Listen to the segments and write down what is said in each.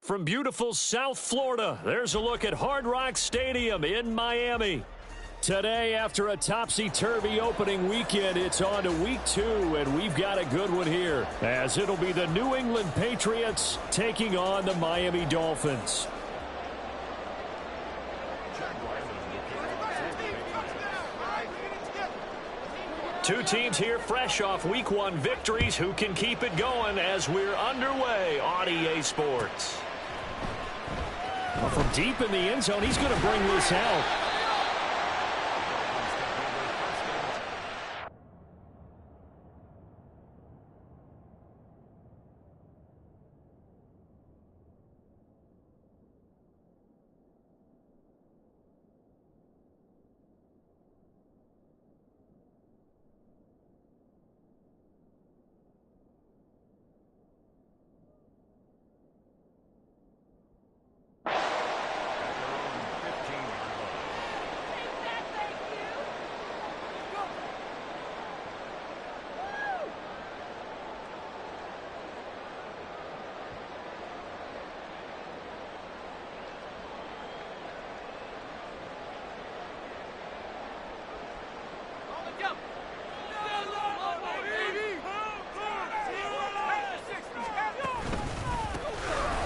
From beautiful South Florida, there's a look at Hard Rock Stadium in Miami. Today, after a topsy-turvy opening weekend, it's on to week 2, and we've got a good one here, as it'll be the New England Patriots taking on the Miami Dolphins. Two teams here fresh off Week 1 victories who can keep it going as we're underway on EA Sports. Well, from deep in the end zone, he's going to bring this out.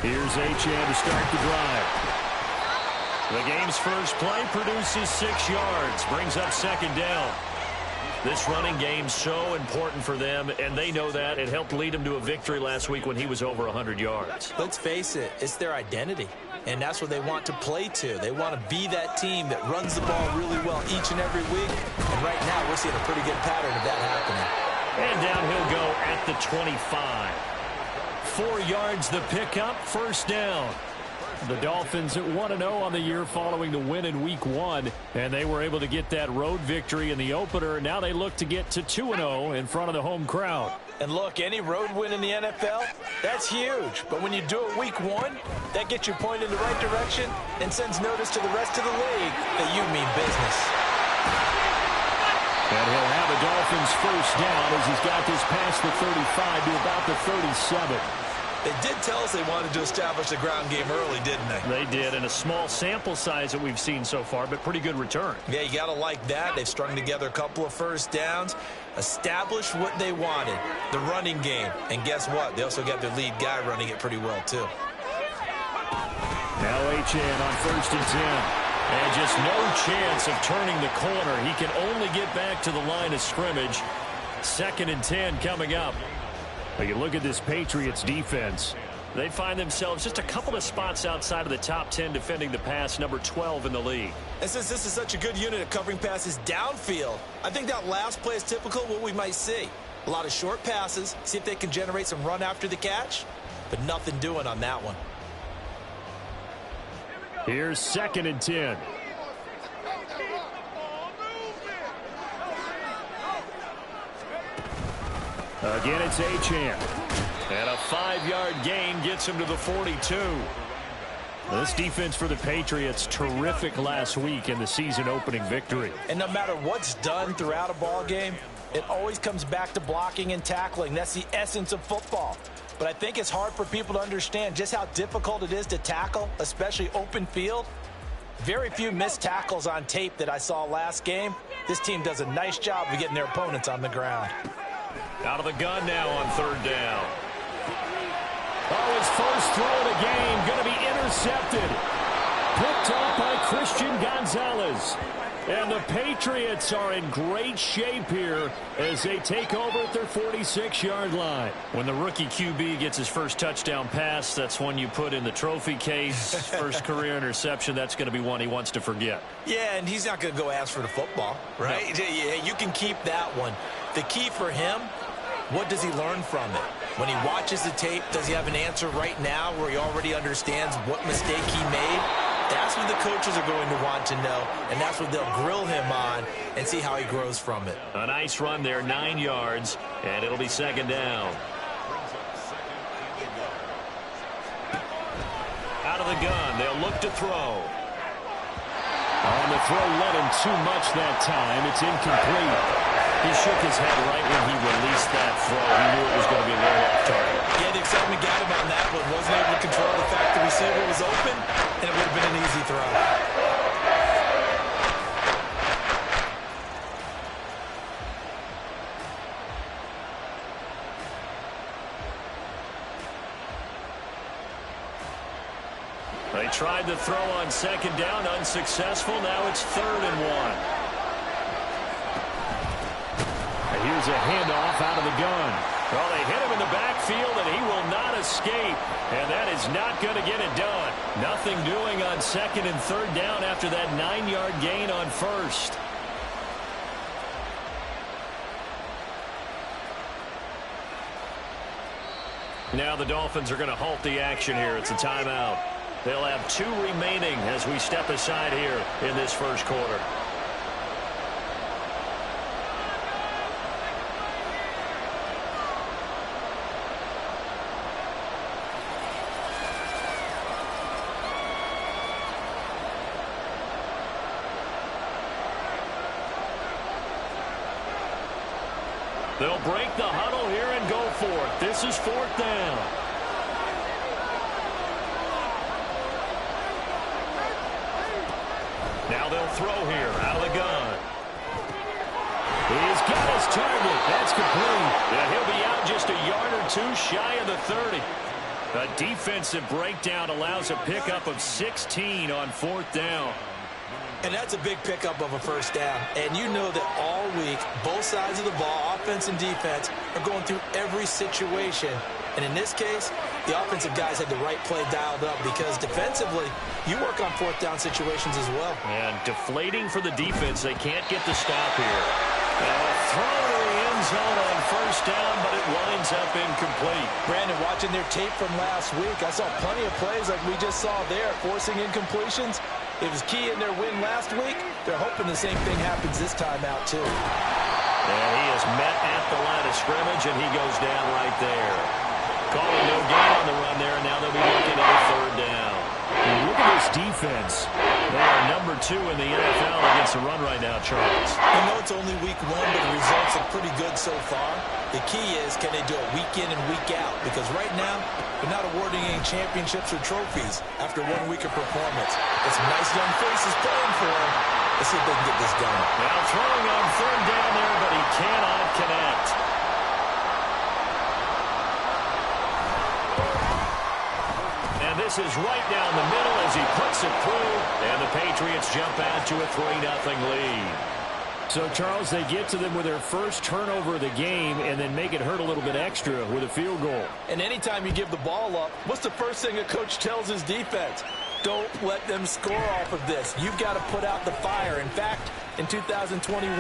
Here's Achane to start the drive. The game's first play produces 6 yards, brings up second down. This running game's so important for them, and they know that. It helped lead them to a victory last week when he was over 100 yards. Let's face it, it's their identity, and that's what they want to play to. They want to be that team that runs the ball really well each and every week, and right now we're seeing a pretty good pattern of that happening. And down he'll go at the 25. 4 yards the pickup, first down. The Dolphins at 1-0 on the year following the win in Week 1, and they were able to get that road victory in the opener. Now they look to get to 2-0 in front of the home crowd. And look, any road win in the NFL, that's huge. But when you do it Week 1, that gets you pointed in the right direction and sends notice to the rest of the league that you mean business. And he'll have a Dolphins first down as he's got this past the 35 to about the 37. They did tell us they wanted to establish the ground game early, didn't they? They did, and a small sample size that we've seen so far, but pretty good return. Yeah, you got to like that. They've strung together a couple of first downs, established what they wanted, the running game. And guess what? They also got their lead guy running it pretty well, too. Now Achane on 1st and 10. And just no chance of turning the corner. He can only get back to the line of scrimmage. 2nd and 10 coming up. But you look at this Patriots defense. They find themselves just a couple of spots outside of the top 10 defending the pass, number 12 in the league. And since this is such a good unit of covering passes downfield, I think that last play is typical of what we might see. A lot of short passes, see if they can generate some run after the catch, but nothing doing on that one. Here's 2nd and 10. Again, it's Achane. And a 5-yard gain gets him to the 42. This defense for the Patriots, terrific last week in the season-opening victory. And no matter what's done throughout a ball game, it always comes back to blocking and tackling. That's the essence of football. But I think it's hard for people to understand just how difficult it is to tackle, especially open field. Very few missed tackles on tape that I saw last game. This team does a nice job of getting their opponents on the ground. Out of the gun now on 3rd down. Oh, his first throw of the game going to be intercepted. Picked up by Christian Gonzalez. And the Patriots are in great shape here as they take over at their 46-yard line. When the rookie QB gets his first touchdown pass, that's one you put in the trophy case. First career interception, that's going to be one he wants to forget. Yeah, and he's not going to go ask for the football, right? No. Yeah, you can keep that one. The key for him, what does he learn from it? When he watches the tape, does he have an answer right now where he already understands what mistake he made? That's what the coaches are going to want to know, and that's what they'll grill him on and see how he grows from it. A nice run there, 9 yards, and it'll be 2nd down. Out of the gun, they'll look to throw. On the throw, led him too much that time. It's incomplete. He shook his head right when he released that throw. He knew it was going to be a little off target. Yeah, the excitement got him on that one. Wasn't able to control the fact the receiver was open, and it would have been an easy throw. They tried to throw on second down, unsuccessful. Now it's 3rd and 1. And here's a handoff out of the gun. Well, they hit him in the backfield, and he will not escape. And that is not going to get it done. Nothing doing on 2nd and 3rd down after that 9-yard gain on 1st. Now the Dolphins are going to halt the action here. It's a timeout. They'll have 2 remaining as we step aside here in this first quarter. They'll break the huddle here and go for it. This is 4th down. Now they'll throw here out of the gun. He's got his target. That's complete. And he'll be out just a yard or 2 shy of the 30. A defensive breakdown allows a pickup of 16 on 4th down. And that's a big pickup of a 1st down. And you know that all week, both sides of the ball, offense and defense, are going through every situation. And in this case, the offensive guys had the right play dialed up because defensively, you work on 4th down situations as well. And deflating for the defense. They can't get the stop here. And a throw to the end zone on 1st down, but it winds up incomplete. Brandon, watching their tape from last week, I saw plenty of plays like we just saw there, forcing incompletions. It was key in their win last week. They're hoping the same thing happens this time out, too. And he is met at the line of scrimmage, and he goes down right there. Calling no gain on the run there, and now they'll be looking at a 3rd down. And look at this defense. They are number 2 in the NFL against the run right now, Charles. I know it's only week 1, but the results look pretty good so far. The key is, can they do it week in and week out? Because right now, they're not awarding any championships or trophies after 1 week of performance. Got some nice young faces playing for them. Let's see if they can get this done. Now throwing on 3rd down there, but he cannot connect. And this is right down the middle as he puts it through. And the Patriots jump out to a 3-0 lead. So, Charles, they get to them with their first turnover of the game and then make it hurt a little bit extra with a field goal. And anytime you give the ball up, what's the first thing a coach tells his defense? Don't let them score off of this. You've got to put out the fire. In fact, in 2021,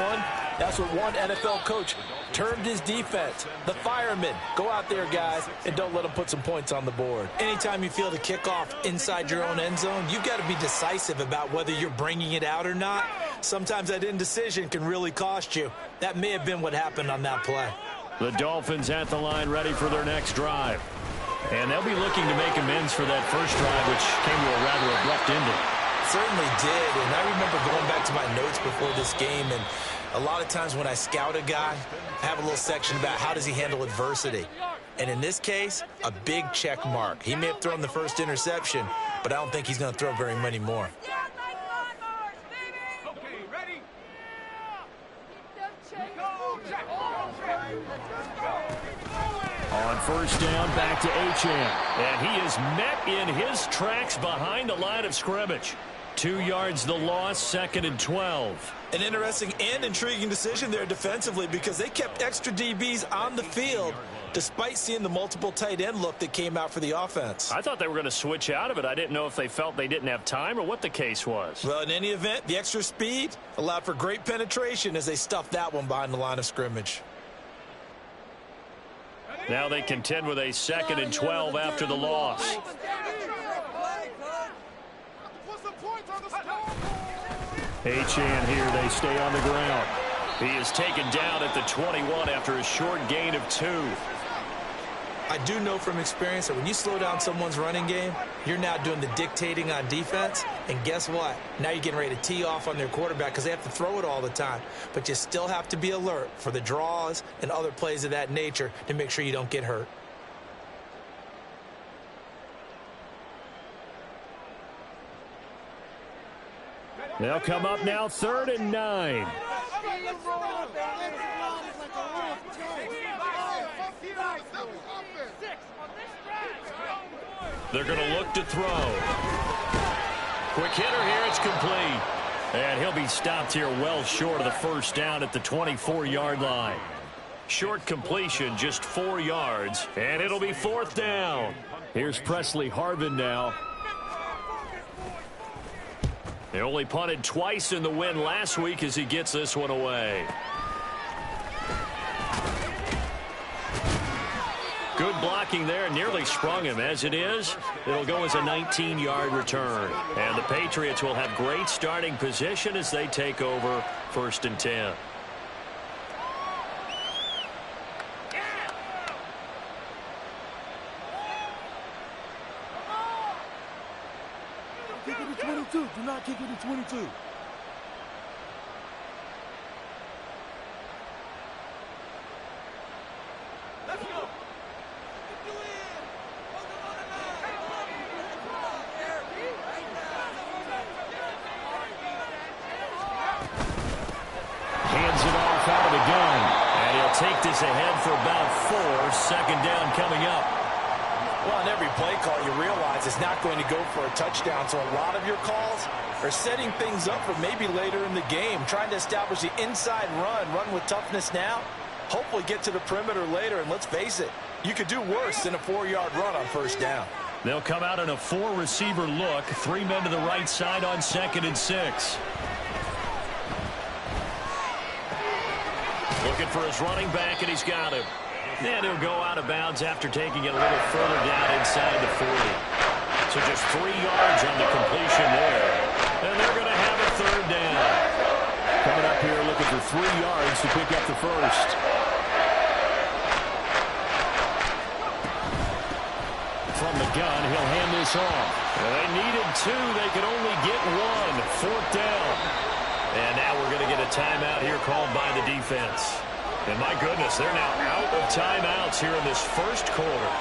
that's what one NFL coach termed his defense. The firemen. Go out there, guys, and don't let them put some points on the board. Anytime you feel the kickoff inside your own end zone, you've got to be decisive about whether you're bringing it out or not. Sometimes that indecision can really cost you. That may have been what happened on that play. The Dolphins at the line ready for their next drive. And they'll be looking to make amends for that first drive, which came to a rather abrupt ending. Certainly did, and I remember going back to my notes before this game, and a lot of times when I scout a guy, I have a little section about how does he handle adversity. And in this case, a big check mark. He may have thrown the first interception, but I don't think he's going to throw very many more. On first down, back to H.M. And he is met in his tracks behind the line of scrimmage. 2 yards the loss, 2nd and 12. An interesting and intriguing decision there defensively because they kept extra DBs on the field despite seeing the multiple tight end look that came out for the offense. I thought they were going to switch out of it. I didn't know if they felt they didn't have time or what the case was. Well, in any event, the extra speed allowed for great penetration as they stuffed that one behind the line of scrimmage. Now they contend with a 2nd and 12 after the loss. Achane here, they stay on the ground. He is taken down at the 21 after a short gain of 2. I do know from experience that when you slow down someone's running game, you're now doing the dictating on defense. And guess what? Now you're getting ready to tee off on their quarterback because they have to throw it all the time. But you still have to be alert for the draws and other plays of that nature to make sure you don't get hurt. They'll come up now 3rd and 9. They're going to look to throw. Quick hitter here. It's complete. And he'll be stopped here well short of the first down at the 24-yard line. Short completion, just 4 yards. And it'll be 4th down. Here's Presley Harvin now. They only punted twice in the win last week as he gets this one away. Good blocking there, nearly sprung him. As it is, it'll go as a 19-yard return. And the Patriots will have great starting position as they take over 1st and 10. Kick it to 22. Do not kick it to 22. Let's go. Hands it off out of the gun. And he'll take this ahead for about 4. 2nd down coming up. Well, on every play call, you realize it's not going to go for a touchdown. So a lot of your calls are setting things up for maybe later in the game, trying to establish the inside run with toughness now, hopefully get to the perimeter later. And let's face it, you could do worse than a 4-yard run on 1st down. They'll come out in a 4-receiver look. 3 men to the right side on 2nd and 6. Looking for his running back, and he's got him. And he'll go out of bounds after taking it a little further down inside the 40. So just 3 yards on the completion there. And they're going to have a 3rd down. Coming up here looking for 3 yards to pick up the first. From the gun, he'll hand this off. Well, they needed 2. They could only get 1. 4th down. And now we're going to get a timeout here called by the defense. And my goodness, they're now out of timeouts here in this 1st quarter.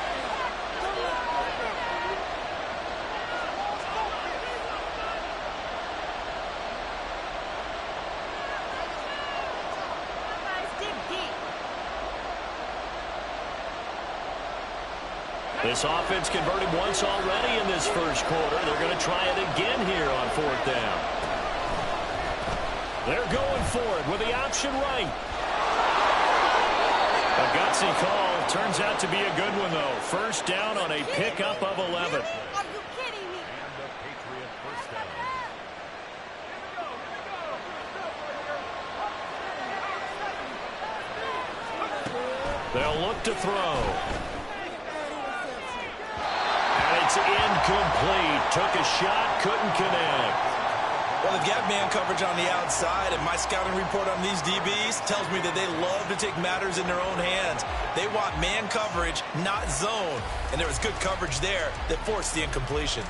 This offense converted once already in this 1st quarter. They're going to try it again here on 4th down. They're going for it with the option right. A gutsy call. Turns out to be a good one, though. 1st down on a pickup of 11. Are you kidding me? And the Patriot 1st down. They'll look to throw. And it's incomplete. Took a shot, couldn't connect. Well, they've got man coverage on the outside, and my scouting report on these DBs tells me that they love to take matters in their own hands. They want man coverage, not zone. And there was good coverage there that forced the incompletion.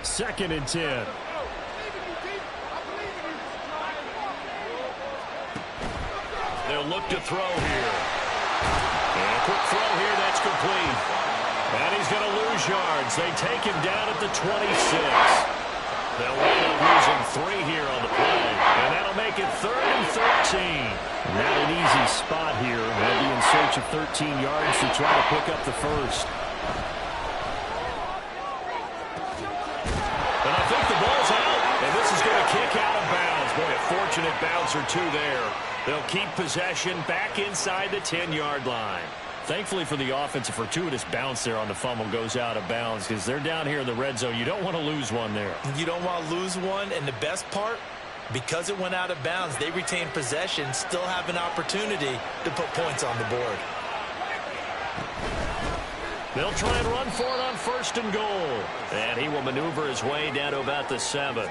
2nd and 10. They'll look to throw here. And a quick throw here, that's complete. And he's going to lose yards. They take him down at the 26. They'll wind up losing 3 here on the play. And that'll make it 3rd and 13. Not an easy spot here. They'll be in search of 13 yards to try to pick up the first. And I think the ball's out. And this is going to kick out of bounds. Boy, a fortunate bounce or 2 there. They'll keep possession back inside the 10-yard line. Thankfully for the offense, a fortuitous bounce there on the fumble goes out of bounds because they're down here in the red zone. You don't want to lose one there. You don't want to lose one, and the best part, because it went out of bounds, they retain possession, still have an opportunity to put points on the board. They'll try and run for it on 1st and goal. And he will maneuver his way down to about the 7.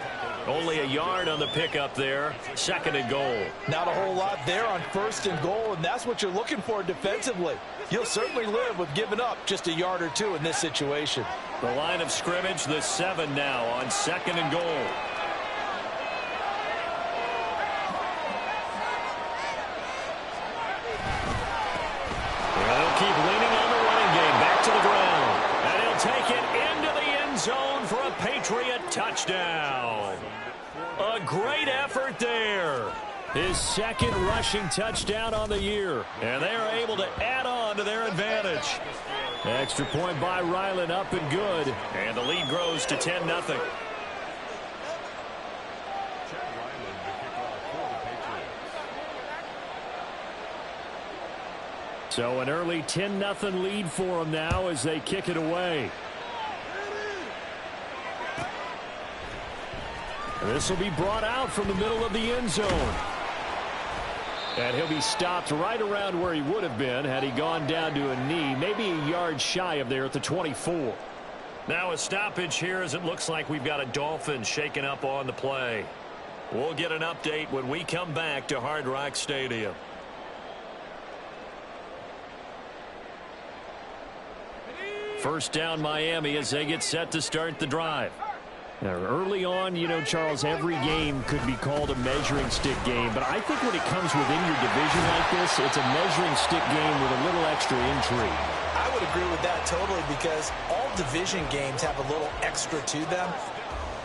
Only a yard on the pickup there. 2nd and goal. Not a whole lot there on 1st and goal, and that's what you're looking for defensively. You'll certainly live with giving up just a yard or two in this situation. The line of scrimmage, the 7 now on 2nd and goal. They'll keep leaning on the running game. Back to the ground. And he'll take it into the end zone for a Patriot touchdown. A great effort there. His 2nd rushing touchdown on the year. And they are able to add on to their advantage. Extra point by Ryland, up and good. And the lead grows to 10-0. So an early 10-0 lead for them now as they kick it away. This will be brought out from the middle of the end zone. And he'll be stopped right around where he would have been had he gone down to a knee, maybe a yard shy of there at the 24. Now a stoppage here as it looks like we've got a Dolphins shaking up on the play. We'll get an update when we come back to Hard Rock Stadium. First down Miami as they get set to start the drive. Now, early on, you know, Charles, every game could be called a measuring stick game. But I think when it comes within your division like this, it's a measuring stick game with a little extra intrigue. I would agree with that totally because all division games have a little extra to them.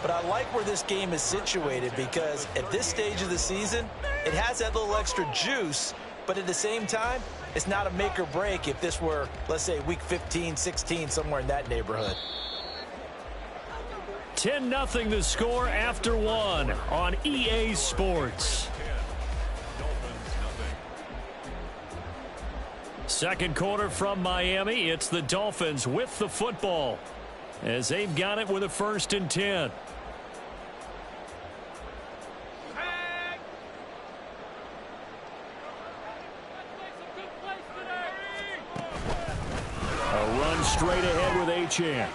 But I like where this game is situated because at this stage of the season, it has that little extra juice. But at the same time, it's not a make or break if this were, let's say, week 15, 16, somewhere in that neighborhood. 10-0 the score after 1 on EA Sports. Second quarter from Miami. It's the Dolphins with the football as they've got it with a 1st and 10. A run straight ahead with Achane.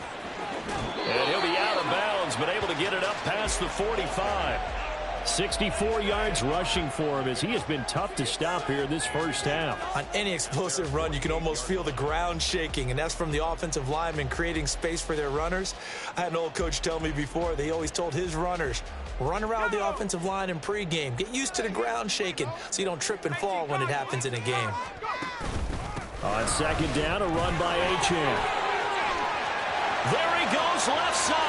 And he'll be out of bounds, but able to get it up past the 45. 64 yards rushing for him as he has been tough to stop here this first half. On any explosive run, you can almost feel the ground shaking, and that's from the offensive linemen creating space for their runners. I had an old coach tell me before, they always told his runners, run around the offensive line in pregame. Get used to the ground shaking so you don't trip and fall when it happens in a game. On 2nd down, a run by Achane. There he goes, left side.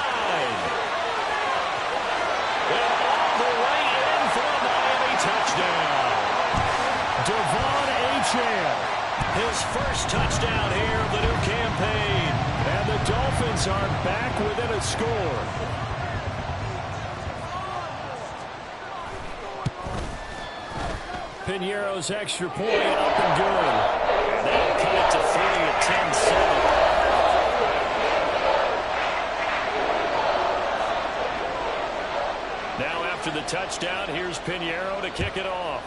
And all the way in for a Miami touchdown. Devon Achane, his first touchdown here of the new campaign. And the Dolphins are back within a score. Piñeiro's extra point up and good. And that'll cut it to 3 at 10-7. Now after the touchdown, here's Piñeiro to kick it off.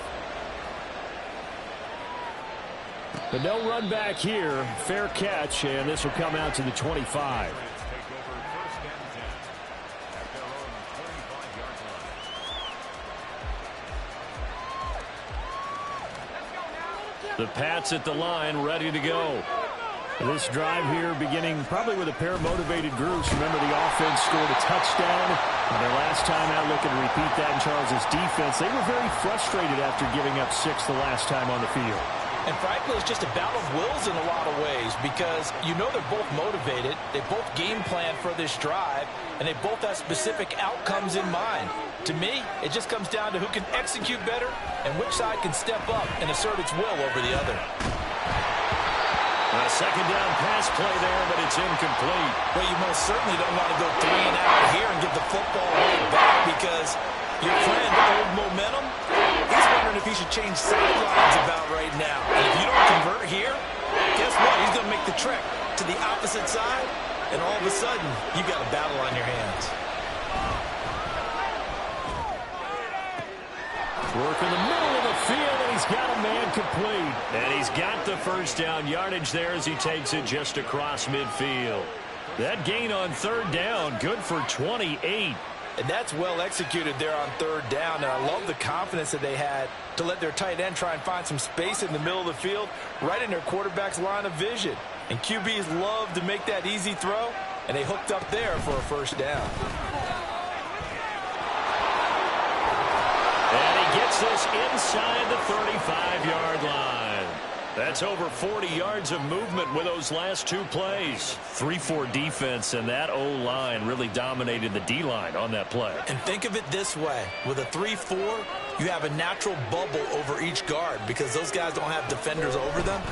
But no run back here. Fair catch, and this will come out to the 25. The Pats at the line, ready to go. This drive here beginning probably with a pair of motivated groups. Remember, the offense scored a touchdown. And their last time out, looking to repeat that in Charles's defense. They were very frustrated after giving up 6 the last time on the field. And frankly, it's just a battle of wills in a lot of ways because you know they're both motivated. They both game plan for this drive, and they both have specific outcomes in mind. To me, it just comes down to who can execute better and which side can step up and assert its will over the other. A 2nd down pass play there, but it's incomplete. Well, you most certainly don't want to go 3 and out here and give the football right back because your friend, Old Momentum, he's wondering if he should change sidelines about right now. And if you don't convert here, guess what? He's going to make the trek to the opposite side, and all of a sudden, you got a battle on your hands. Work in the middle of the field, and he's got a man complete. And he's got the first down yardage there as he takes it just across midfield. That gain on 3rd down, good for 28. And that's well executed there on third down. And I love the confidence that they had to let their tight end try and find some space in the middle of the field, right in their quarterback's line of vision. And QBs love to make that easy throw, and they hooked up there for a first down. And he gets this inside the 35-yard line. That's over 40 yards of movement with those last two plays. 3-4 defense, and that O-line really dominated the D-line on that play. And think of it this way. With a 3-4, you have a natural bubble over each guard because those guys don't have defenders over them.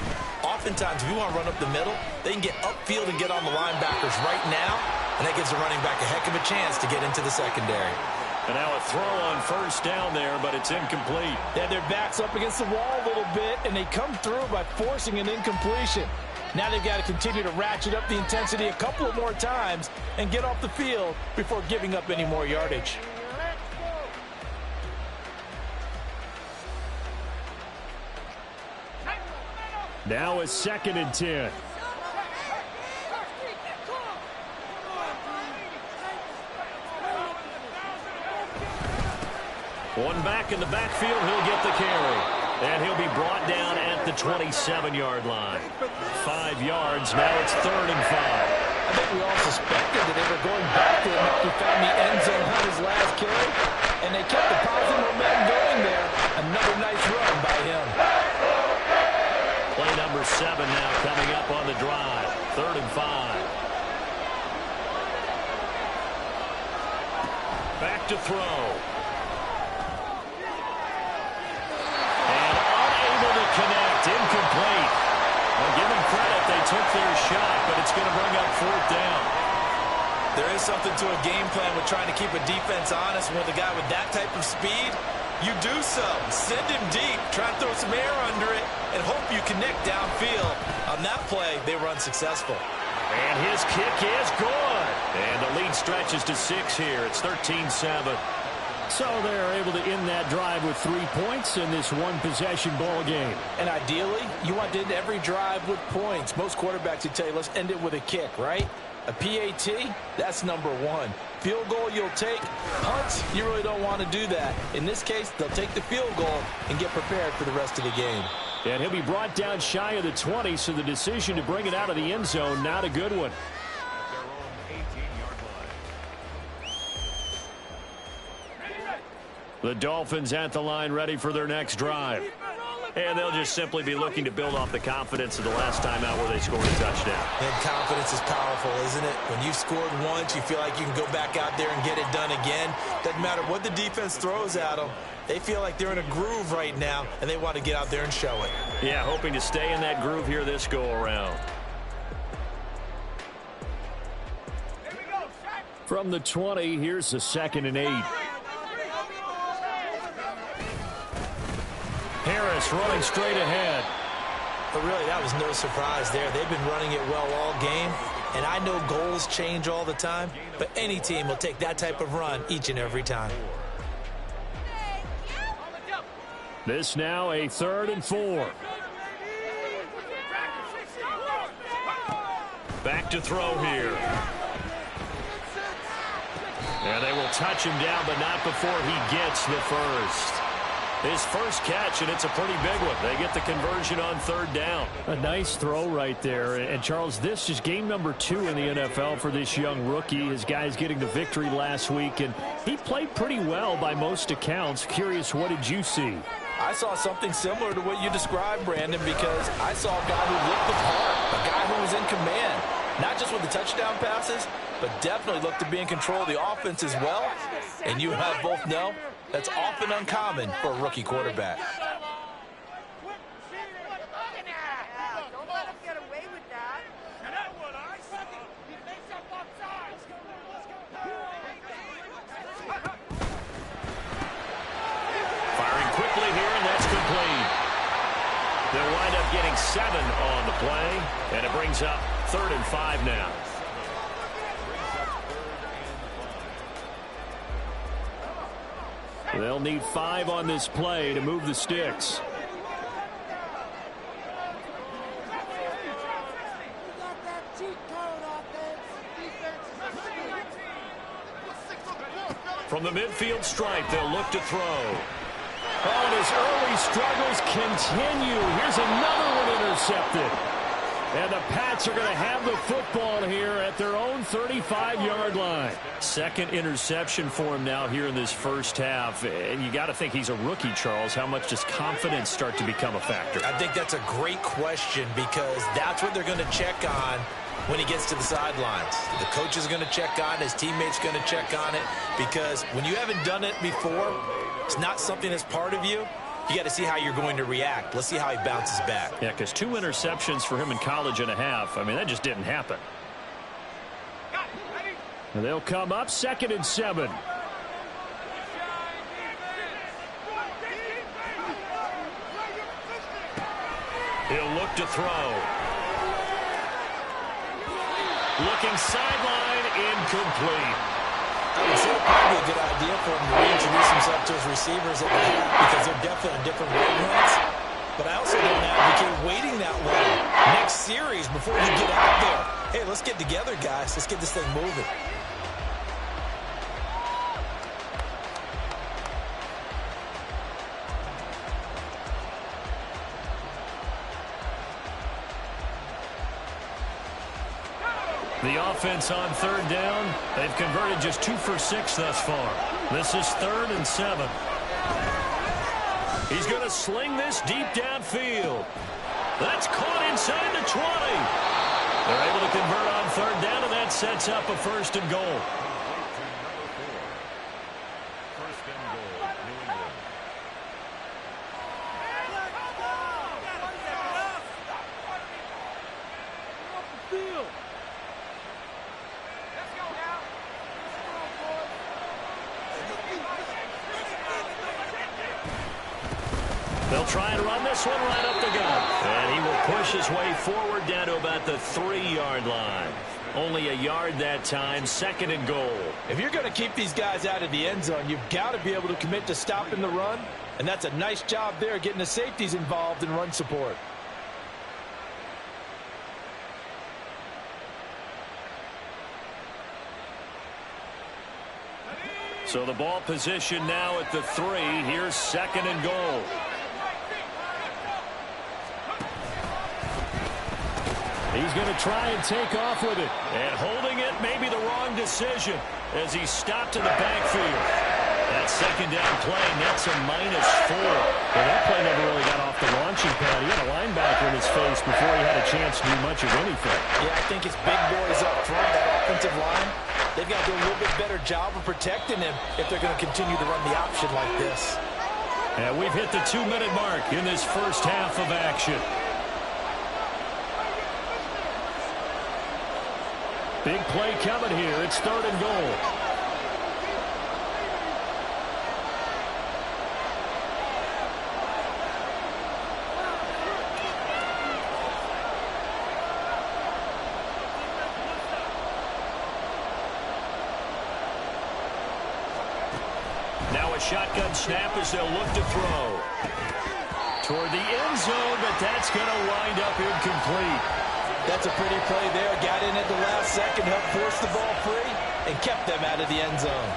Oftentimes, if you want to run up the middle, they can get upfield and get on the linebackers right now, and that gives the running back a heck of a chance to get into the secondary. And now a throw on first down there, but it's incomplete. Yeah, their back's up against the wall a little bit, and they come through by forcing an incompletion. Now they've got to continue to ratchet up the intensity a couple of more times and get off the field before giving up any more yardage. Now a 2nd and 10. One back in the backfield, he'll get the carry. And he'll be brought down at the 27-yard line. 5 yards, now it's 3rd and 5. I think we all suspected that they were going back to him after he found the end zone on his last carry, and they kept the positive momentum going there. Another nice run by him. Play number 7 now coming up on the drive. 3rd and 5. Back to throw. Connect, incomplete. Well, give them credit, they took their shot, but it's going to bring up 4th down. There is something to a game plan with trying to keep a defense honest. With a guy with that type of speed, you do so. Send him deep, try and throw some air under it, and hope you connect downfield. On that play, they were unsuccessful. And his kick is good. And the lead stretches to 6 here. It's 13-7. So they're able to end that drive with 3 points in this one-possession ball game. And ideally, you want to end every drive with points. Most quarterbacks would tell you, let's end it with a kick, right? A PAT, that's number 1. Field goal you'll take. Punts, you really don't want to do that. In this case, they'll take the field goal and get prepared for the rest of the game. And he'll be brought down shy of the 20, so the decision to bring it out of the end zone, not a good one. The Dolphins at the line ready for their next drive. And they'll just simply be looking to build off the confidence of the last time out where they scored a touchdown. And confidence is powerful, isn't it? When you've scored once, you feel like you can go back out there and get it done again. Doesn't matter what the defense throws at them. They feel like they're in a groove right now, and they want to get out there and show it. Yeah, hoping to stay in that groove here this go-around. From the 20, here's the 2nd and 8. Harris running straight ahead. But really, that was no surprise there. They've been running it well all game. And I know goals change all the time, but any team will take that type of run each and every time. This now a 3rd and 4. Back to throw here. And they will touch him down, but not before he gets the first. His first catch, and it's a pretty big one. They get the conversion on 3rd down. A nice throw right there. And, Charles, this is game number 2 in the NFL for this young rookie. His guys getting the victory last week, and he played pretty well by most accounts. Curious, what did you see? I saw something similar to what you described, Brandon, because I saw a guy who looked the part, a guy who was in command. Not just with the touchdown passes, but definitely looked to be in control of the offense as well. And you and I both know that's often uncommon for a rookie quarterback. Don't let him get away with that. Firing quickly here, and that's complete. They'll wind up getting 7 on the play, and it brings up 3rd and 5 now. They'll need 5 on this play to move the sticks. From the midfield stripe, they'll look to throw. Oh, and his early struggles continue. Here's another one intercepted. And the Pats are going to have the football here at their own 35-yard line. Second interception for him now here in this first half. And you got to think he's a rookie, Charles. How much does confidence start to become a factor? I think that's a great question because that's what they're going to check on when he gets to the sidelines. The coach is going to check on it. His teammate's going to check on it because when you haven't done it before, it's not something that's part of you. You got to see how you're going to react. Let's see how he bounces back. Yeah, because 2 interceptions for him in college and a half. I mean, that just didn't happen. And they'll come up 2nd and 7. He'll look to throw. Looking sideline, incomplete. I would say it would probably be a good idea for him to reintroduce himself to his receivers at the half because they're definitely on different wavelengths. But I also don't advocate waiting that long. Next series before you get out there. Hey, let's get together, guys. Let's get this thing moving. The offense on 3rd down. They've converted just 2 for 6 thus far. This is 3rd and 7. He's going to sling this deep downfield. That's caught inside the 20. They're able to convert on 3rd down, and that sets up a 1st and goal. They'll try and run this one right up the gut. And he will push his way forward down to about the 3-yard line. Only a yard that time, 2nd and goal. If you're going to keep these guys out of the end zone, you've got to be able to commit to stopping the run. And that's a nice job there, getting the safeties involved in run support. So the ball position now at the 3. Here's 2nd and goal. He's going to try and take off with it. And holding it may be the wrong decision as he stopped in the backfield. That 2nd down play nets a -4. Well, that play never really got off the launching pad. He had a linebacker in his face before he had a chance to do much of anything. Yeah, I think his big boys up front, that offensive line, they've got to do a little bit better job of protecting him if they're going to continue to run the option like this. And we've hit the 2-minute mark in this first half of action. Big play coming here. It's 3rd and goal. Now a shotgun snap as they'll look to throw. Toward the end zone, but that's going to wind up incomplete. That's a pretty play there. Got in at the last second, helped force the ball free, and kept them out of the end zone.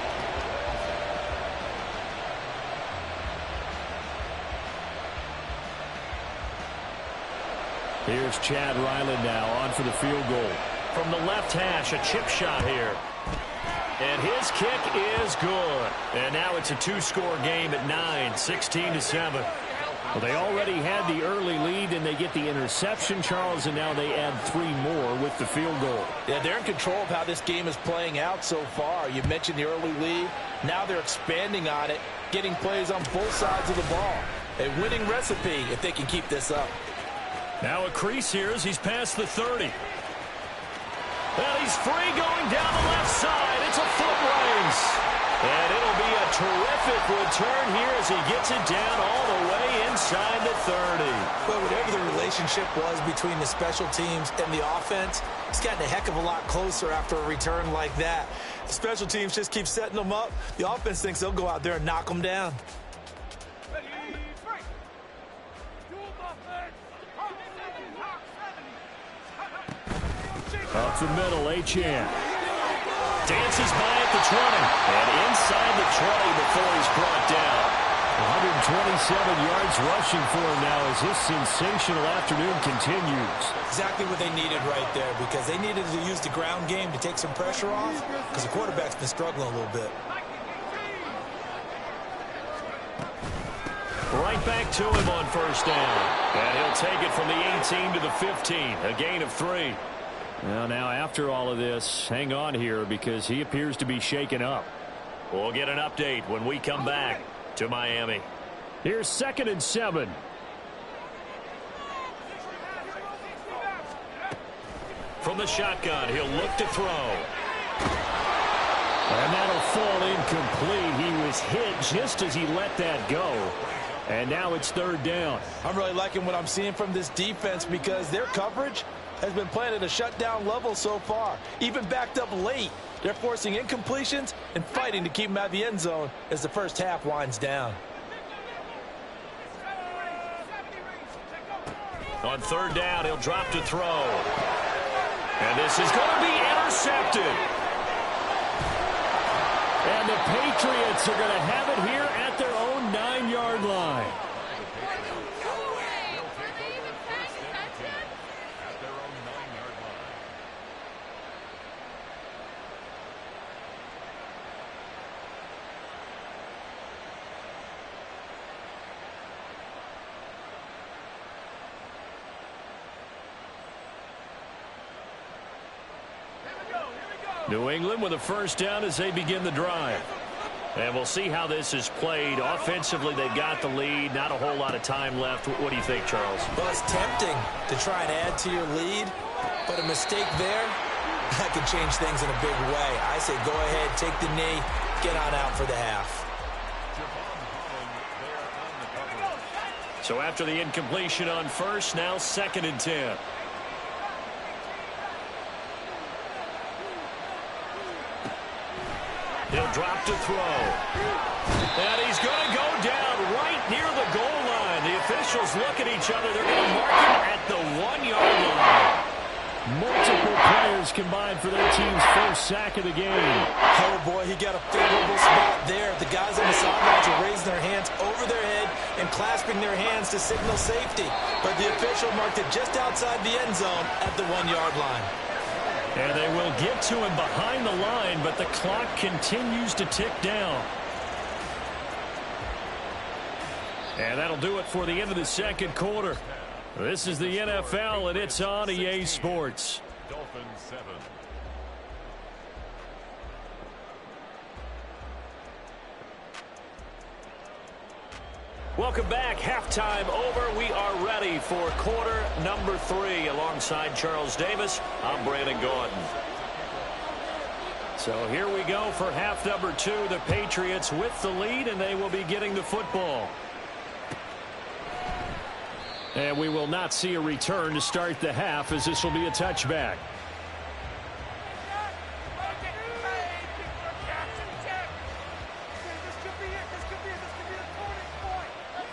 Here's Chad Ryland now on for the field goal. From the left hash, a chip shot here. And his kick is good. And now it's a 2-score game at 9, 16-7. Well, they already had the early lead, and they get the interception, Charles, and now they add 3 more with the field goal. Yeah, they're in control of how this game is playing out so far. You mentioned the early lead. Now they're expanding on it, getting plays on both sides of the ball. A winning recipe if they can keep this up. Now a crease here as he's past the 30. Well, he's free going down the left side. It's a foot race. And it'll be a terrific return here as he gets it down all the way inside the 30. But whatever the relationship was between the special teams and the offense, it's gotten a heck of a lot closer after a return like that. The special teams just keep setting them up. The offense thinks they'll go out there and knock them down. Up the middle, Achane. Dances by at the 20. And inside the 20 before he's brought down. 127 yards rushing for him now as his sensational afternoon continues. Exactly what they needed right there, because they needed to use the ground game to take some pressure off, because the quarterback's been struggling a little bit. Right back to him on first down. And he'll take it from the 18 to the 15. A gain of 3. Well, now after all of this, hang on here because he appears to be shaken up. We'll get an update when we come back to Miami. Here's 2nd and 7. From the shotgun, he'll look to throw. And that'll fall incomplete. He was hit just as he let that go. And now it's 3rd down. I'm really liking what I'm seeing from this defense because their coverage has been playing at a shutdown level so far. Even backed up late, they're forcing incompletions and fighting to keep them out of the end zone as the first half winds down. On 3rd down, he'll drop to throw. And this is going to be intercepted. And the Patriots are going to have it here at their own 9-yard line. New England with a first down as they begin the drive. And we'll see how this is played. Offensively, they've got the lead. Not a whole lot of time left. What do you think, Charles? Well, it's tempting to try and add to your lead, but a mistake there, that could change things in a big way. I say go ahead, take the knee, get on out for the half. So after the incompletion on first, now 2nd and 10. He'll drop to throw. And he's going to go down right near the goal line. The officials look at each other. They're going to mark him at the 1-yard line. Multiple players combined for their team's first sack of the game. Oh, boy, he got a favorable spot there. The guys on the sidelines are raising their hands over their head and clasping their hands to signal safety. But the official marked it just outside the end zone at the 1-yard line. And they will get to him behind the line, but the clock continues to tick down. And that'll do it for the end of the 2nd quarter. This is the NFL, and it's on EA Sports. Dolphins 7. Welcome back. Halftime over. We are ready for quarter number 3. Alongside Charles Davis, I'm Brandon Gordon. So here we go for half number 2. The Patriots with the lead, and they will be getting the football. And we will not see a return to start the half, as this will be a touchback.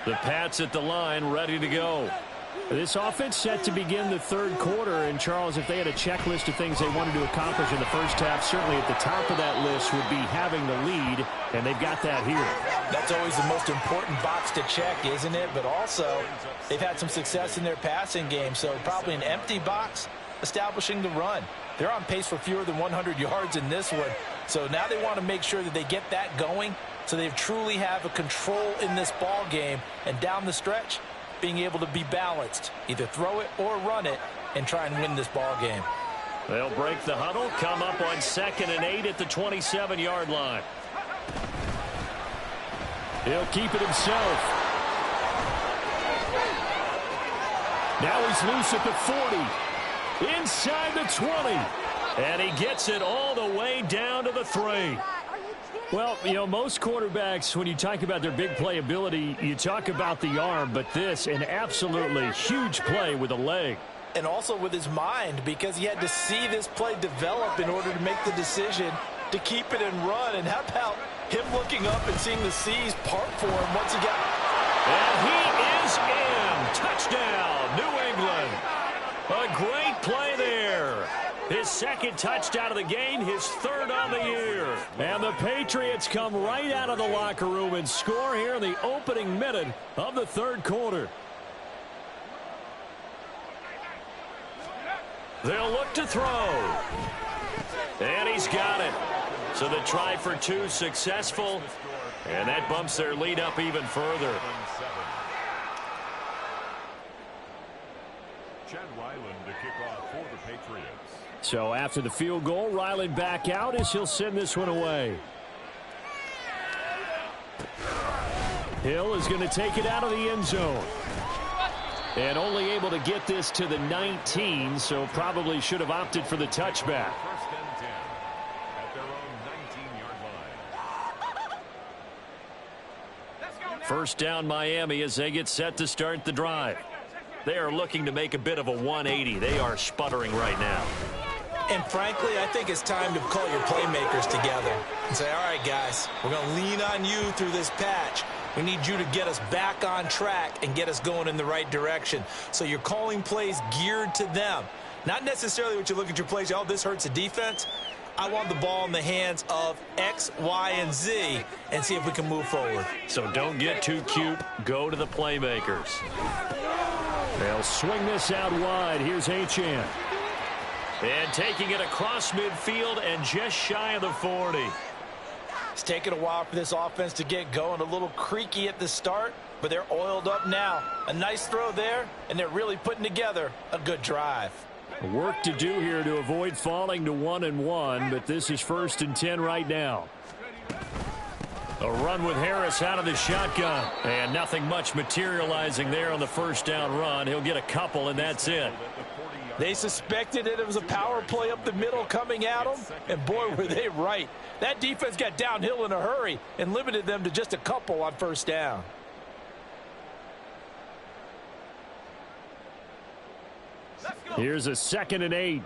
The Pats at the line, ready to go. This offense set to begin the 3rd quarter. And, Charles, if they had a checklist of things they wanted to accomplish in the first half, certainly at the top of that list would be having the lead, and they've got that here. That's always the most important box to check, isn't it? But also, they've had some success in their passing game, so probably an empty box establishing the run. They're on pace for fewer than 100 yards in this one, so now they want to make sure that they get that going so they truly have a control in this ball game, and down the stretch, being able to be balanced, either throw it or run it, and try and win this ball game. They'll break the huddle, come up on 2nd and 8 at the 27-yard line. He'll keep it himself. Now he's loose at the 40. Inside the 20. And he gets it all the way down to the 3. Well, you know, most quarterbacks, when you talk about their big playability, you talk about the arm, but this, an absolutely huge play with a leg. And also with his mind, because he had to see this play develop in order to make the decision to keep it and run. And how about him looking up and seeing the seas part for him once he got... And he is in. Touchdown, New England. A great play there. His second touchdown of the game, his third on the year. And the Patriots come right out of the locker room and score here in the opening minute of the third quarter. They'll look to throw. And he's got it. So the try for two successful. And that bumps their lead up even further. So after the field goal, Ryland back out as he'll send this one away. Hill is going to take it out of the end zone. And only able to get this to the 19, so probably should have opted for the touchback. First down Miami as they get set to start the drive. They are looking to make a bit of a 180. They are sputtering right now. And frankly, I think it's time to call your playmakers together and say, all right, guys, we're going to lean on you through this patch. We need you to get us back on track and get us going in the right direction. So you're calling plays geared to them. Not necessarily what you look at your plays, oh, this hurts the defense. I want the ball in the hands of X, Y, and Z and see if we can move forward. So don't get too cute. Go to the playmakers. They'll swing this out wide. Here's Achane. And taking it across midfield and just shy of the 40. It's taken a while for this offense to get going. A little creaky at the start, but they're oiled up now. A nice throw there, and they're really putting together a good drive. Work to do here to avoid falling to 1-1, but this is 1st and 10 right now. A run with Harris out of the shotgun. And nothing much materializing there on the first down run. He'll get a couple, and that's it. They suspected that it was a power play up the middle coming at them, and boy, were they right. That defense got downhill in a hurry and limited them to just a couple on first down. Here's a 2nd and 8.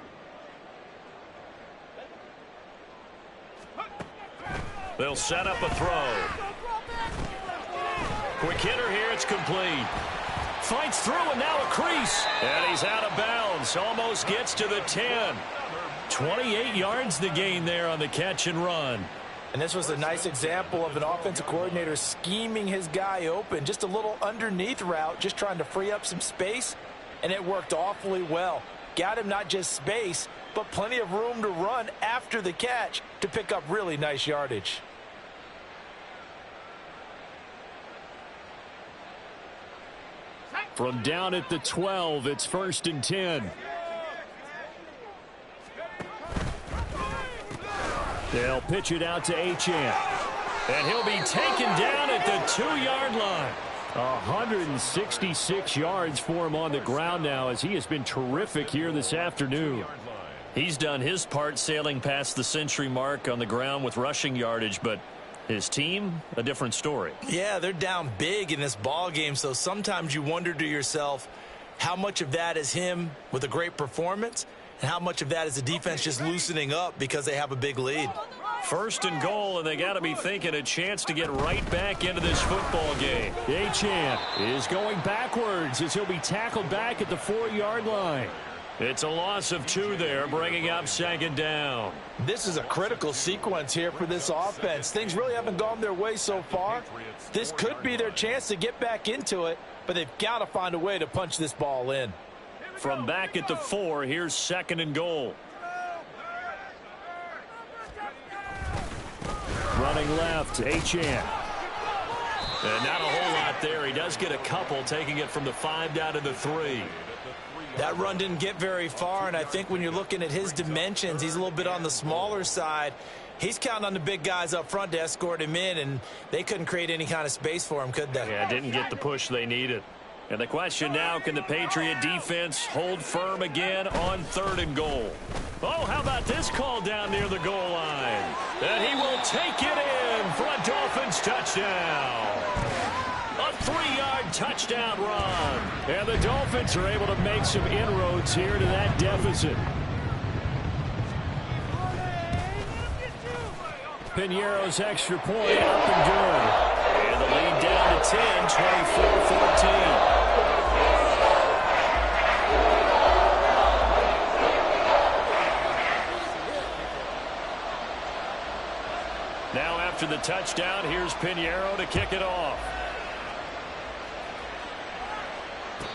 They'll set up a throw. Quick hitter here, it's complete. Fights through and now a crease. And he's out of bounds. Almost gets to the 10. 28 yards the gain there on the catch and run. And this was a nice example of an offensive coordinator scheming his guy open. Just a little underneath route, just trying to free up some space. And it worked awfully well. Got him not just space, but plenty of room to run after the catch to pick up really nice yardage. From down at the 12, it's 1st and 10. They'll pitch it out to Achane. And he'll be taken down at the 2-yard line. 166 yards for him on the ground now as he has been terrific here this afternoon. He's done his part sailing past the century mark on the ground with rushing yardage, but his team, a different story. Yeah, they're down big in this ball game, so sometimes you wonder to yourself how much of that is him with a great performance and how much of that is the defense just loosening up because they have a big lead. 1st and goal, and they got to be thinking a chance to get right back into this football game. Achane is going backwards as he'll be tackled back at the 4-yard line. It's a loss of 2 there, bringing up 2nd down. This is a critical sequence here for this offense. Things really haven't gone their way so far. This could be their chance to get back into it, but they've got to find a way to punch this ball in. From back at the 4, here's 2nd and goal. Running left, Achane. And not a whole lot there. He does get a couple, taking it from the 5 down to the 3. That run didn't get very far, and I think when you're looking at his dimensions, he's a little bit on the smaller side. He's counting on the big guys up front to escort him in, and they couldn't create any kind of space for him, could they? Yeah, didn't get the push they needed. And the question now, can the Patriot defense hold firm again on 3rd and goal? Oh, how about this call down near the goal line? And he will take it in for a Dolphins touchdown. A 3-yard touchdown run. And the Dolphins are able to make some inroads here to that deficit. Piñeiro's extra point up and good. And the lead down to 10, 24-14. after the touchdown. Here's Pinheiro to kick it off.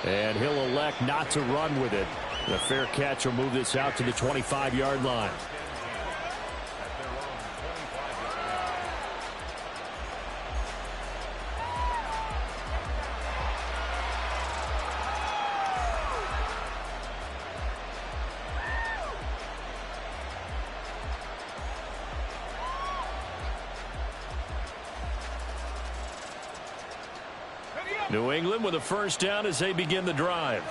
And he'll elect not to run with it. The fair catch will move this out to the 25-yard line. New England with a first down as they begin the drive.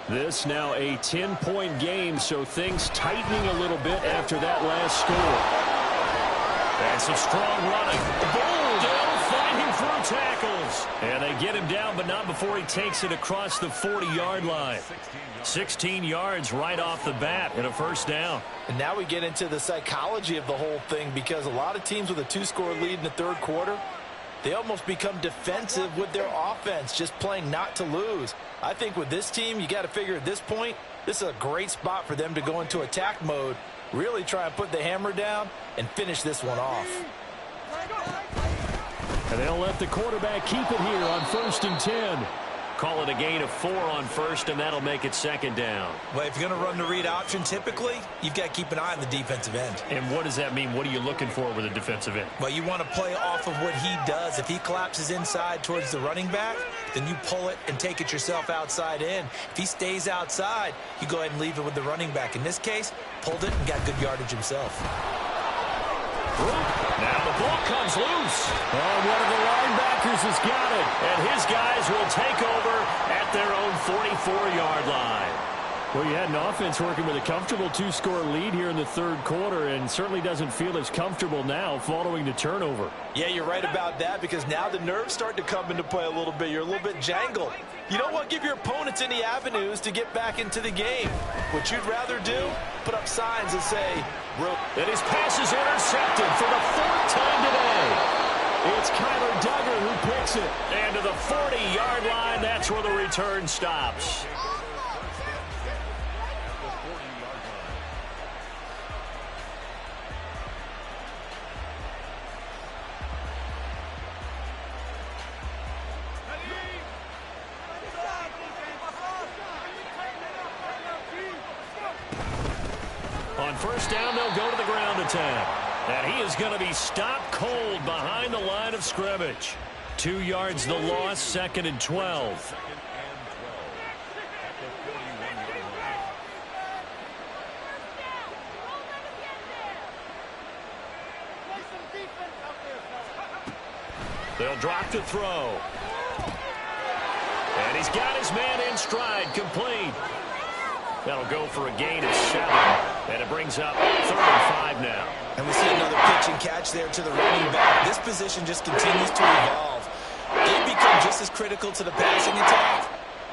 This now a 10-point game, so things tightening a little bit after that last score. And some strong running. Still fighting through tackles. And they get him down, but not before he takes it across the 40-yard line. 16 yards right off the bat and a first down. And now we get into the psychology of the whole thing, because a lot of teams with a 2-score lead in the third quarter, they almost become defensive with their offense, just playing not to lose. I think with this team, you got to figure at this point, this is a great spot for them to go into attack mode, really try and put the hammer down and finish this one off. And they'll let the quarterback keep it here on 1st and 10. Call it a gain of 4 on first, and that'll make it 2nd down. Well, if you're going to run the read option, typically, you've got to keep an eye on the defensive end. And what does that mean? What are you looking for with a defensive end? Well, you want to play off of what he does. If he collapses inside towards the running back, then you pull it and take it yourself outside in. If he stays outside, you go ahead and leave it with the running back. In this case, pulled it and got good yardage himself. Now the ball comes loose. And one of the linebackers has got it. And his guys will take over at their own 44-yard line. Well, you had an offense working with a comfortable 2-score lead here in the third quarter, and certainly doesn't feel as comfortable now following the turnover. Yeah, you're right about that, because now the nerves start to come into play a little bit. You're a little bit jangled. You don't want to give your opponents any avenues to get back into the game. What you'd rather do, put up signs that say, and his pass is intercepted for the 4th time today. It's Kyler Duggar who picks it. And to the 40-yard line, that's where the return stops. On first down, they'll go to the ground attack. And he is going to be stopped cold behind the line of scrimmage. 2 yards the loss, 2nd and 12. They'll drop to throw. And he's got his man in stride, complete. That'll go for a gain of 7. And it brings up 3rd and 5 now. And we see another pitch and catch there to the running back. This position just continues to evolve. They become just as critical to the passing attack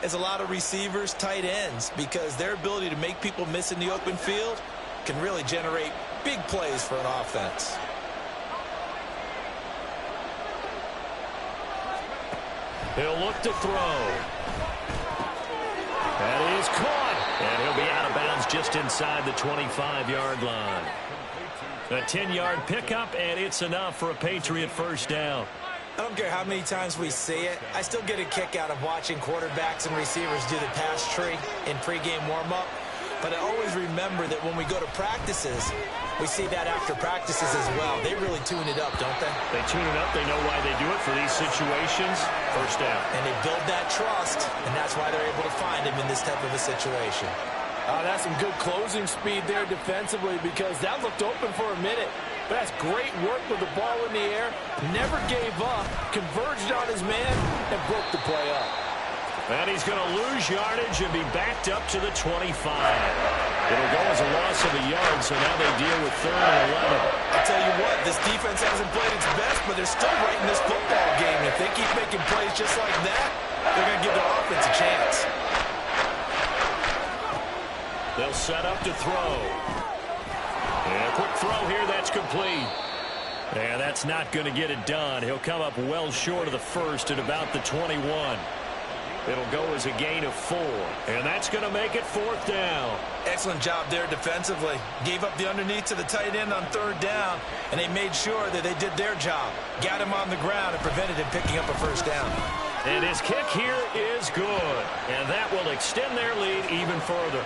as a lot of receivers, tight ends, because their ability to make people miss in the open field can really generate big plays for an offense. He'll look to throw. That is caught. And he'll be out of bounds just inside the 25-yard line. A 10-yard pickup, and it's enough for a Patriot first down. I don't care how many times we see it. I still get a kick out of watching quarterbacks and receivers do the pass tree in pregame warm-up. But I always remember that when we go to practices, we see that after practices as well. They really tune it up, don't they? They tune it up. They know why they do it for these situations. First down. And they build that trust, and that's why they're able to find him in this type of a situation. That's some good closing speed there defensively, because that looked open for a minute. But that's great work with the ball in the air. Never gave up, converged on his man, and broke the play up. And he's going to lose yardage and be backed up to the 25. It'll go as a loss of a yard, so now they deal with 3rd and 11. I tell you what, this defense hasn't played its best, but they're still right in this football game. If they keep making plays just like that, they're going to give their offense a chance. They'll set up to throw. And a quick throw here, that's complete. And that's not going to get it done. He'll come up well short of the first at about the 21. It'll go as a gain of 4. And that's going to make it 4th down. Excellent job there defensively. Gave up the underneath to the tight end on 3rd down, and they made sure that they did their job. Got him on the ground and prevented him picking up a 1st down. And his kick here is good. And that will extend their lead even further.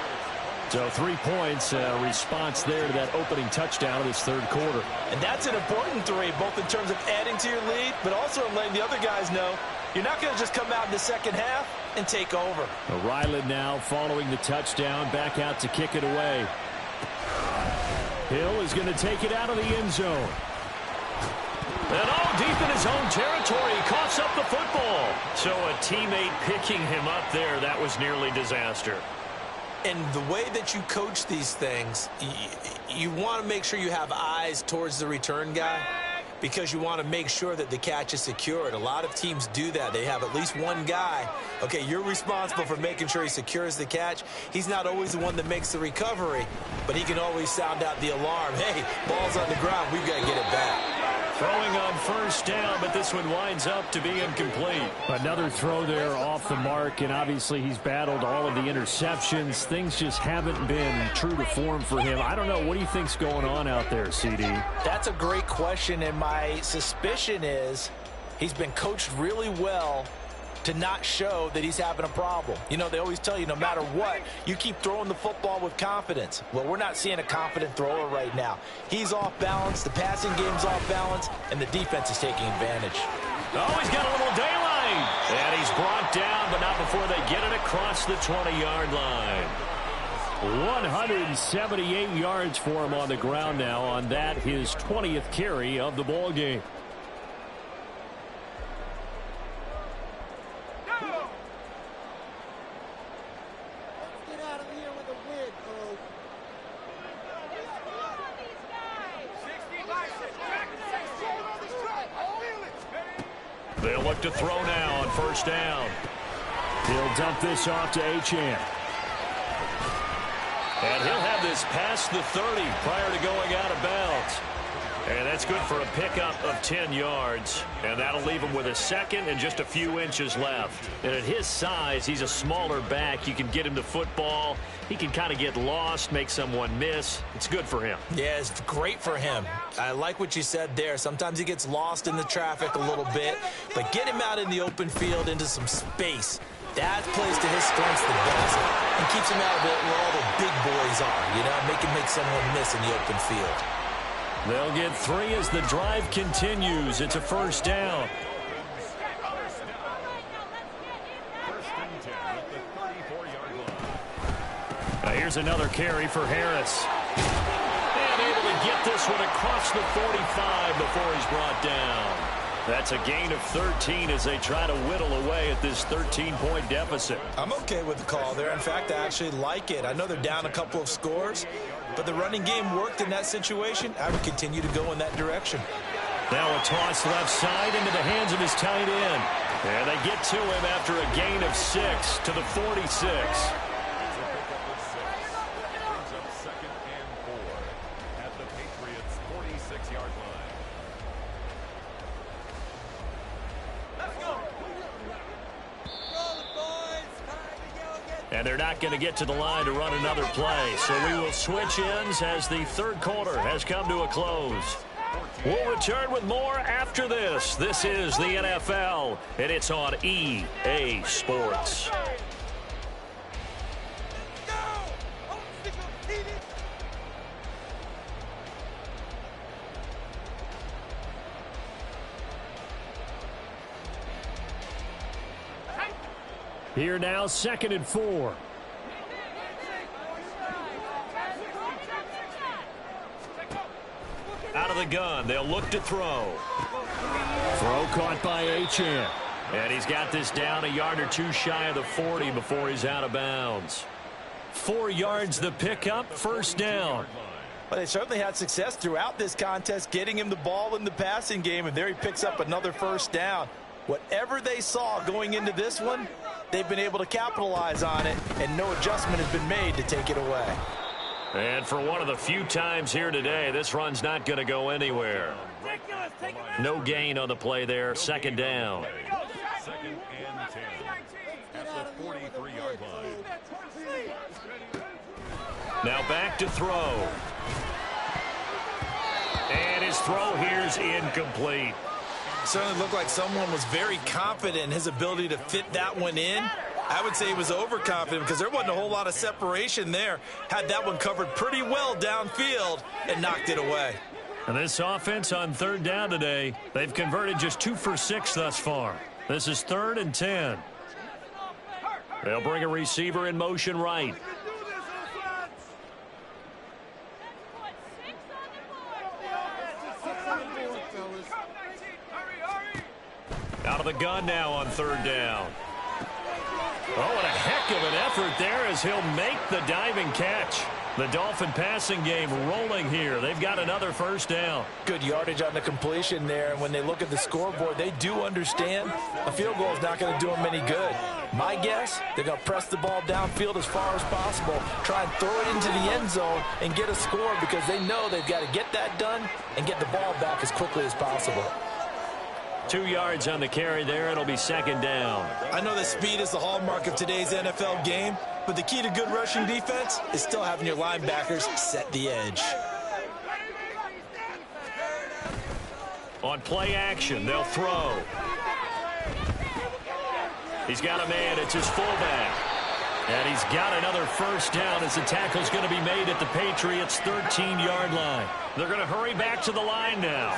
So 3 points, response there to that opening touchdown of this 3rd quarter. And that's an important 3, both in terms of adding to your lead, but also in letting the other guys know you're not going to just come out in the second half and take over. Ryland now following the touchdown, back out to kick it away. Hill is going to take it out of the end zone. And all deep in his own territory, he coughs up the football. So a teammate picking him up there, that was nearly disaster. And the way that you coach these things, you want to make sure you have eyes towards the return guy because you want to make sure that the catch is secured. A lot of teams do that. They have at least one guy. Okay, you're responsible for making sure he secures the catch. He's not always the one that makes the recovery, but he can always sound out the alarm. Hey, ball's on the ground. We've got to get it back. Throwing on 1st down, but this one winds up to be incomplete. Another throw there off the mark, and obviously he's battled all of the interceptions. Things just haven't been true to form for him. I don't know. What do you think's going on out there, CD? That's a great question, and my suspicion is he's been coached really well to not show that he's having a problem. You know, they always tell you no matter what, you keep throwing the football with confidence. Well, we're not seeing a confident thrower right now. He's off balance, the passing game's off balance, and the defense is taking advantage. Oh, he's got a little daylight. And he's brought down, but not before they get it across the 20-yard line. 178 yards for him on the ground now on that, his 20th carry of the ball game. They'll look to throw now on 1st down. He'll dump this off to Achane. And he'll have this past the 30 prior to going out of bounds. And that's good for a pickup of 10 yards. And that'll leave him with a 2nd and just a few inches left. And at his size, he's a smaller back. You can get him the football. He can kind of get lost, make someone miss. It's good for him. Yeah, it's great for him. I like what you said there. Sometimes he gets lost in the traffic a little bit. But get him out in the open field into some space. That plays to his strengths the best and keeps him out of it where all the big boys are, you know, make someone miss in the open field. They'll get 3 as the drive continues. It's a 1st down. Now here's another carry for Harris. And able to get this one across the 45 before he's brought down. That's a gain of 13 as they try to whittle away at this 13-point deficit. I'm okay with the call there. In fact, I actually like it. I know they're down a couple of scores, but the running game worked in that situation. I would continue to go in that direction. Now a toss left side into the hands of his tight end. And they get to him after a gain of 6 to the 46. And they're not going to get to the line to run another play. So we will switch ends as the 3rd quarter has come to a close. We'll return with more after this. This is the NFL, and it's on EA Sports. Here now, 2nd and 4. Out of the gun, they'll look to throw. Throw caught by Achane. And he's got this down a yard or 2 shy of the 40 before he's out of bounds. 4 yards the pickup, 1st down. Well, they certainly had success throughout this contest, getting him the ball in the passing game, and there he picks up another 1st down. Whatever they saw going into this one, they've been able to capitalize on it, and no adjustment has been made to take it away. And for one of the few times here today, this run's not going to go anywhere. No gain on the play there, 2nd down. 2nd and 10 at the line. Now back to throw. And his throw here's incomplete. Certainly looked like someone was very confident in his ability to fit that one in. I would say he was overconfident because there wasn't a whole lot of separation there. Had that one covered pretty well downfield and knocked it away. And this offense on third down today, they've converted just 2 for 6 thus far. This is 3rd and 10. They'll bring a receiver in motion right. Out of the gun now on third down. Oh, and a heck of an effort there as he'll make the diving catch. The Dolphin passing game rolling here. They've got another first down. Good yardage on the completion there. And when they look at the scoreboard, they do understand a field goal is not going to do them any good. My guess, they're going to press the ball downfield as far as possible, try and throw it into the end zone and get a score because they know they've got to get that done and get the ball back as quickly as possible. 2 yards on the carry there. It'll be second down. I know that speed is the hallmark of today's NFL game, but the key to good rushing defense is still having your linebackers set the edge. On play action, they'll throw. He's got a man. It's his fullback. And he's got another first down as the tackle's going to be made at the Patriots' 13-yard line. They're going to hurry back to the line now.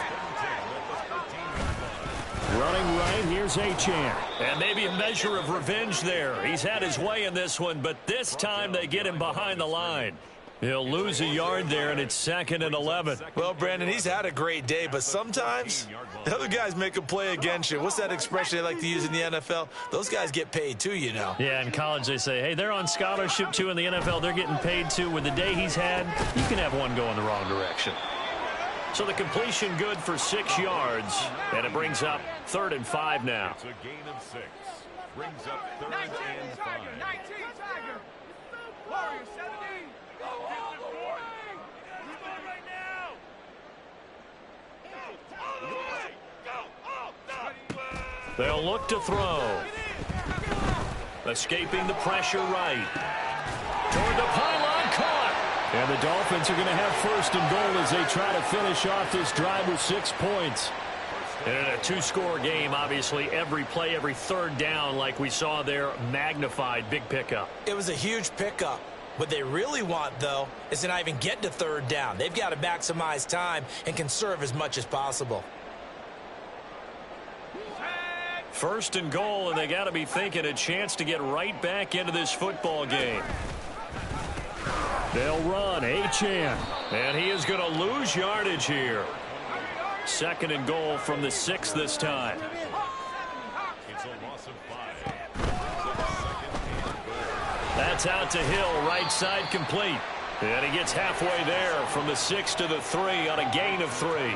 Running right, here's Achane. And maybe a measure of revenge there. He's had his way in this one, but this time they get him behind the line. He'll lose a yard there, and it's 2nd and 11. Well, Brandon, he's had a great day, but sometimes the other guys make a play against you. What's that expression they like to use in the NFL? Those guys get paid too, you know. Yeah, in college they say, hey, they're on scholarship too. In the NFL, they're getting paid too. With the day he's had, you can have one go in the wrong direction. So the completion good for 6 yards, and it brings up 3rd and 5 now. It's a gain of 6. Brings up 3rd and 5. 19, Tiger. Warrior 17. Go, right now. They'll look to throw. Escaping the pressure right. Toward the pylon, caught. And the Dolphins are going to have 1st and goal as they try to finish off this drive with 6 points. And in a 2-score game, obviously, every play, every third down, like we saw there, magnified, big pickup. It was a huge pickup. What they really want, though, is to not even get to third down. They've got to maximize time and conserve as much as possible. 1st and goal, and they got to be thinking a chance to get right back into this football game. They'll run, Achane, and he is going to lose yardage here. 2nd and goal from the 6 this time. It's a loss of 5. That's out to Hill, right side complete. And he gets halfway there from the 6 to the 3 on a gain of 3.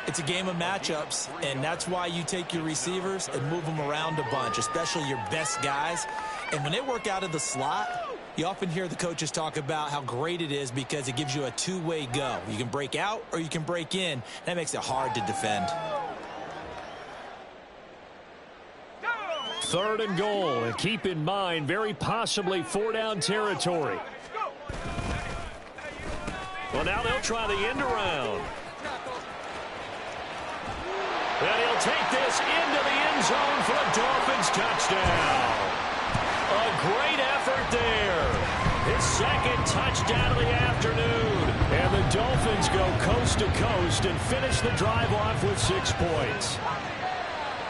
It's a game of matchups, and that's why you take your receivers and move them around a bunch, especially your best guys. And when they work out of the slot, you often hear the coaches talk about how great it is because it gives you a two-way go. You can break out or you can break in. That makes it hard to defend. 3rd and goal, and keep in mind, very possibly 4-down territory. Well, now they'll try the end around. And he'll take this into the end zone for a Dolphins touchdown. A great effort there. His 2nd touchdown of the afternoon. And the Dolphins go coast to coast and finish the drive off with 6 points.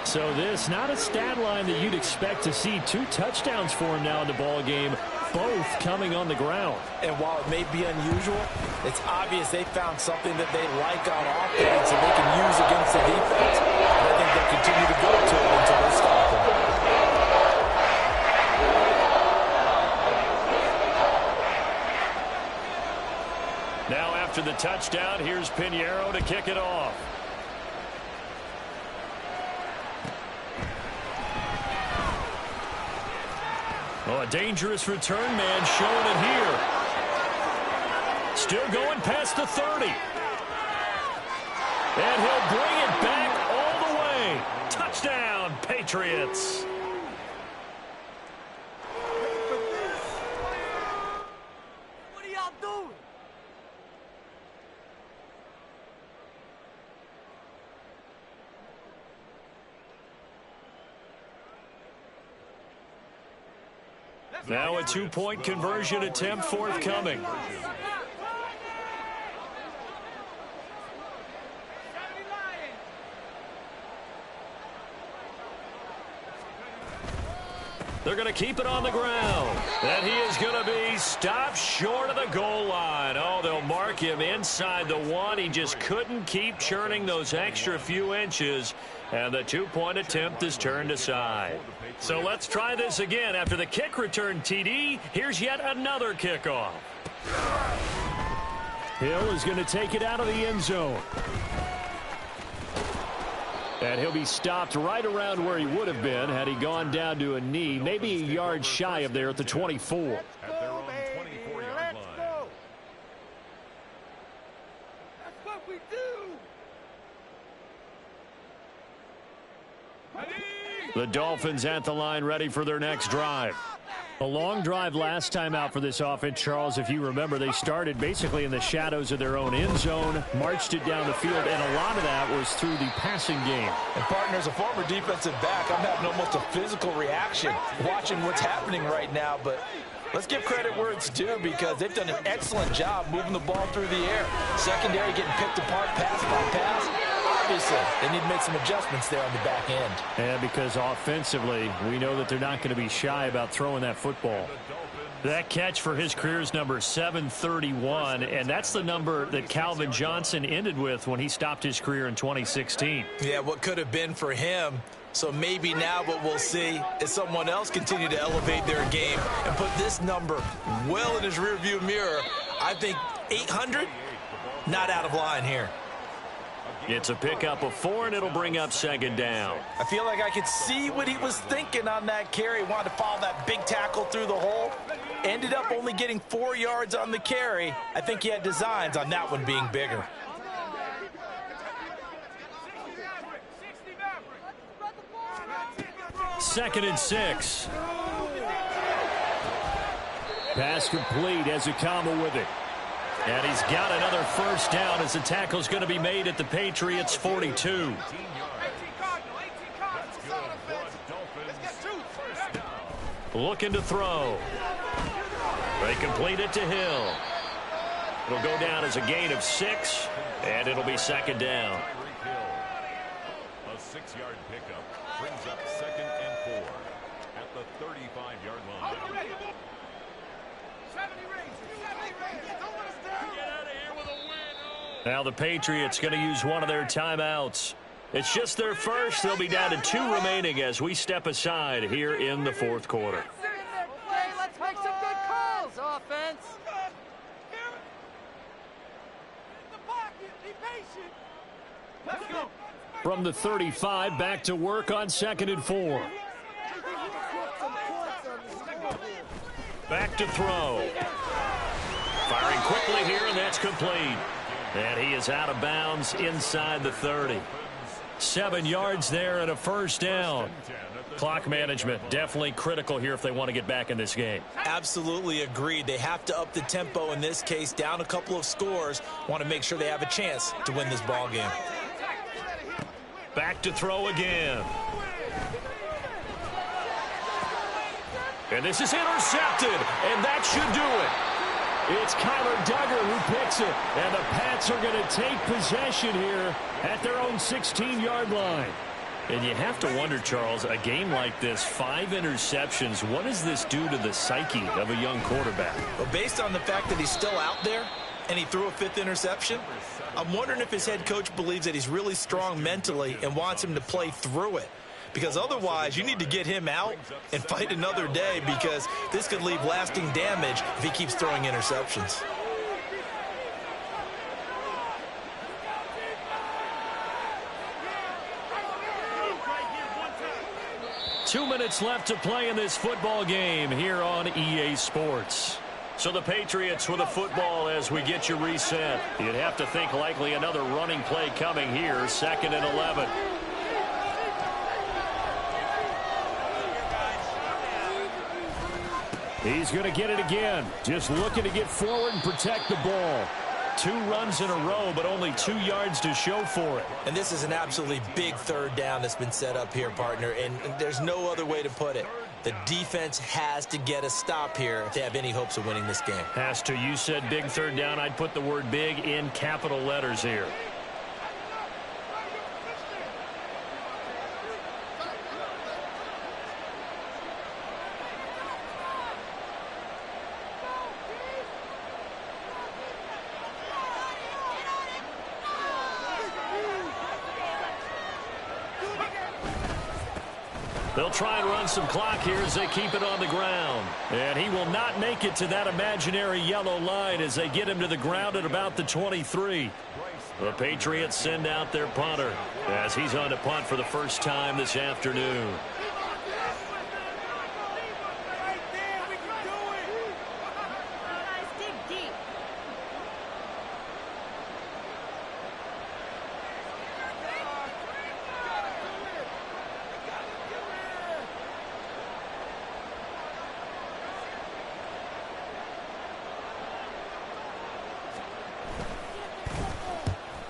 So this, not a stat line that you'd expect to see. 2 touchdowns for him now in the ball game, both coming on the ground. And while it may be unusual, it's obvious they found something that they like on offense and they can use against the defense. And I think they'll continue to go to it until they stop them. Now after the touchdown, here's Pinheiro to kick it off. Oh, a dangerous return man showing it here. Still going past the 30. And he'll bring it back all the way. Touchdown, Patriots. Now a two-point conversion attempt forthcoming. They're going to keep it on the ground. And he is going to be stopped short of the goal line. Oh, they'll mark him inside the one. He just couldn't keep churning those extra few inches. And the two-point attempt is turned aside. So let's try this again. After the kick return TD, here's yet another kickoff. Hill is going to take it out of the end zone. And he'll be stopped right around where he would have been had he gone down to a knee, maybe a yard shy of there at the 24. At their own 24-yard line. That's what we do. The Dolphins at the line ready for their next drive. A long drive last time out for this offense, Charles. If you remember, they started basically in the shadows of their own end zone, marched it down the field, and a lot of that was through the passing game. And partner, as a former defensive back, I'm having almost a physical reaction watching what's happening right now. But let's give credit where it's due because they've done an excellent job moving the ball through the air. Secondary getting picked apart pass by pass. Obviously, they need to make some adjustments there on the back end. And because offensively, we know that they're not going to be shy about throwing that football. That catch for his career is number 731, and that's the number that Calvin Johnson ended with when he stopped his career in 2016. Yeah, what could have been for him. So maybe now what we'll see is someone else continue to elevate their game and put this number well in his rearview mirror. I think 800, not out of line here. It's a pickup of 4, and it'll bring up second down. I feel like I could see what he was thinking on that carry. Wanted to follow that big tackle through the hole. Ended up only getting 4 yards on the carry. I think he had designs on that one being bigger. Second and 6. Pass complete as Akama with it. And he's got another first down as the tackle's going to be made at the Patriots 42. Looking to throw. They complete it to Hill. It'll go down as a gain of 6, and it'll be second down. A 6-yard pickup brings up 2nd and 4 at the 35-yard line. Now the Patriots going to use one of their timeouts. It's just their first. They'll be down to 2 remaining as we step aside here in the fourth quarter. Let's make some good calls, offense. Let's go. From the 35, back to work on 2nd and 4. Back to throw. Firing quickly here, and that's complete. And he is out of bounds inside the 30. 7 yards there and a first down. Clock management definitely critical here if they want to get back in this game. Absolutely agreed. They have to up the tempo in this case, down a couple of scores. Want to make sure they have a chance to win this ball game. Back to throw again. And this is intercepted, and that should do it. It's Kyler Duggar who picks it, and the Pats are going to take possession here at their own 16-yard line. And you have to wonder, Charles, a game like this, 5 interceptions, what does this do to the psyche of a young quarterback? Well, based on the fact that he's still out there and he threw a 5th interception, I'm wondering if his head coach believes that he's really strong mentally and wants him to play through it. Because otherwise, you need to get him out and fight another day because this could leave lasting damage if he keeps throwing interceptions. Two minutes left to play in this football game here on EA Sports. So the Patriots with a football as we get you reset. You'd have to think likely another running play coming here, 2nd and 11. He's going to get it again. Just looking to get forward and protect the ball. 2 runs in a row, but only 2 yards to show for it. And this is an absolutely big 3rd down that's been set up here, partner, and there's no other way to put it. The defense has to get a stop here if they have any hopes of winning this game. Has to. You said big third down. I'd put the word big in capital letters here. They'll try and run some clock here as they keep it on the ground. And he will not make it to that imaginary yellow line as they get him to the ground at about the 23. The Patriots send out their punter as he's on to punt for the first time this afternoon.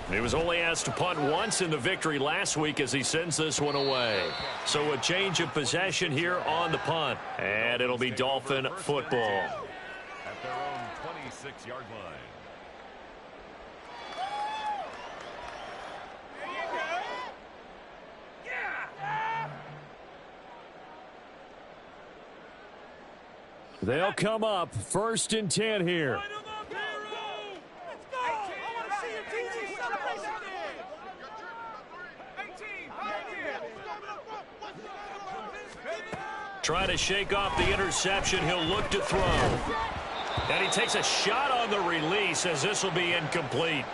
He was only asked to punt once in the victory last week as he sends this one away. So a change of possession here on the punt. And it'll be Dolphin football. At their own 26-yard line. They'll come up 1st and 10 here. Try to shake off the interception. He'll look to throw. And he takes a shot on the release as this will be incomplete.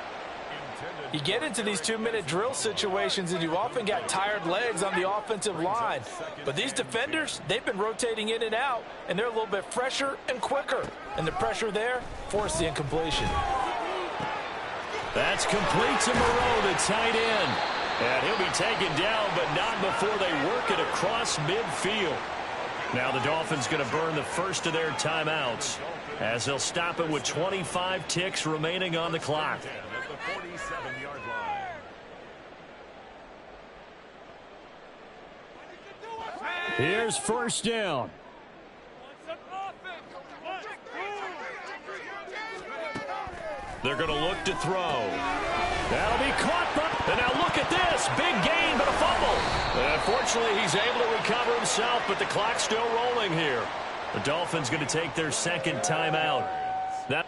You get into these 2-minute drill situations and you often got tired legs on the offensive line. But these defenders, they've been rotating in and out, and they're a little bit fresher and quicker. And the pressure there forced the incompletion. That's complete to Moreau, the tight end. And he'll be taken down, but not before they work it across midfield. Now the Dolphins going to burn the first of their timeouts as they'll stop it with 25 ticks remaining on the clock. At the 47-yard line. Here's 1st down. They're going to look to throw. That'll be caught. And now look at this. Big gain, but a fumble. Unfortunately, he's able to recover himself, but the clock's still rolling here. The Dolphins going to take their second timeout.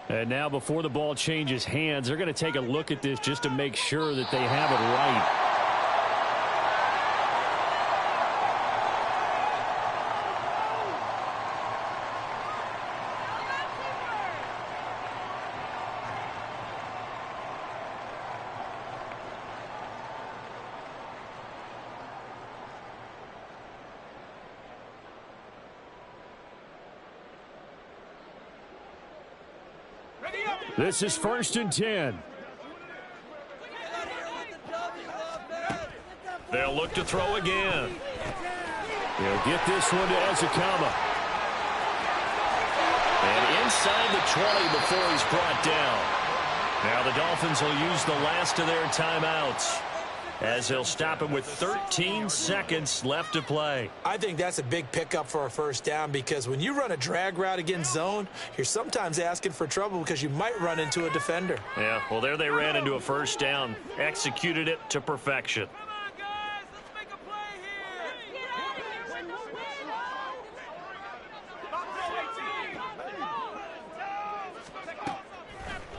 And now before the ball changes hands, they're going to take a look at this just to make sure that they have it right. This is 1st and 10. They'll look to throw again. He'll get this one to Ezekama. And inside the 20 before he's brought down. Now the Dolphins will use the last of their timeouts as they'll stop him with 13 seconds left to play. I think that's a big pickup for a 1st down because when you run a drag route against zone, you're sometimes asking for trouble because you might run into a defender. Yeah, well, there they ran into a 1st down, executed it to perfection.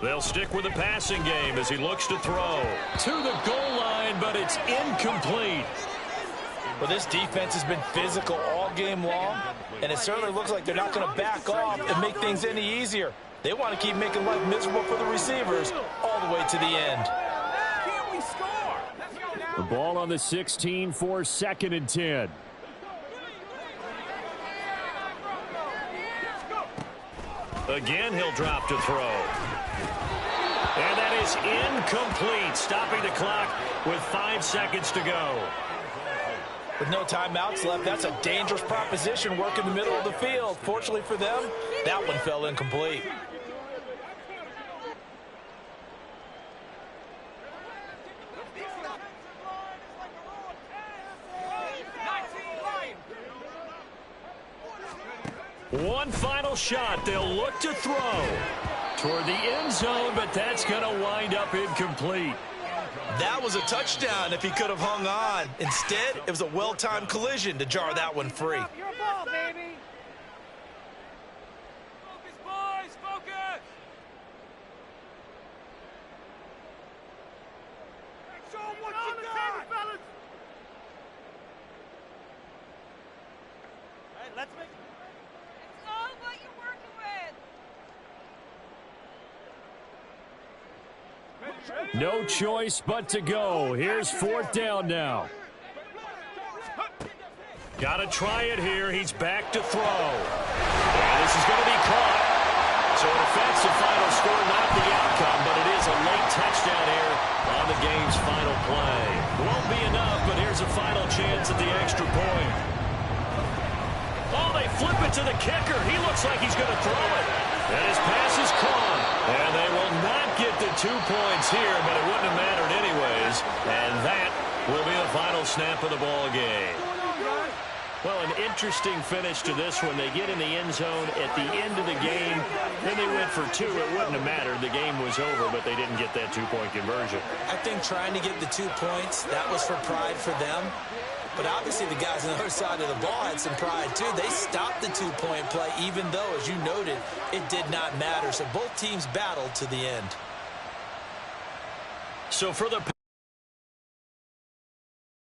They'll stick with the passing game as he looks to throw. To the goal line, but it's incomplete. Well, this defense has been physical all game long, and it certainly looks like they're not going to back off and make things any easier. They want to keep making life miserable for the receivers all the way to the end. The ball on the 16 for 2nd and 10. Again, he'll drop to throw. And that is incomplete, stopping the clock with 5 seconds to go. With no timeouts left, that's a dangerous proposition, work in the middle of the field. Fortunately for them, that one fell incomplete. One final shot. They'll look to throw toward the end zone, but that's going to wind up incomplete. That was a touchdown if he could have hung on. Instead, it was a well-timed collision to jar that one free. Your ball, baby. Focus, boys, focus. Show them what you got. Fellas. All right, let's make It's all what you're working with. No choice but to go. Here's 4th down now. Got to try it here. He's back to throw. And this is going to be caught. So an offensive final score, not the outcome, but it is a late touchdown here on the game's final play. Won't be enough, but here's a final chance at the extra point. Oh, they flip it to the kicker. He looks like he's going to throw it. And his pass is caught. And they will not get the 2 points here, but it wouldn't have mattered anyways. And that will be the final snap of the ball game. Well, an interesting finish to this one. They get in the end zone at the end of the game. Then they went for 2. It wouldn't have mattered. The game was over, but they didn't get that 2-point conversion. I think trying to get the 2 points, that was for pride for them. But obviously the guys on the other side of the ball had some pride too. They stopped the 2-point play, even though, as you noted, it did not matter. So both teams battled to the end. So for the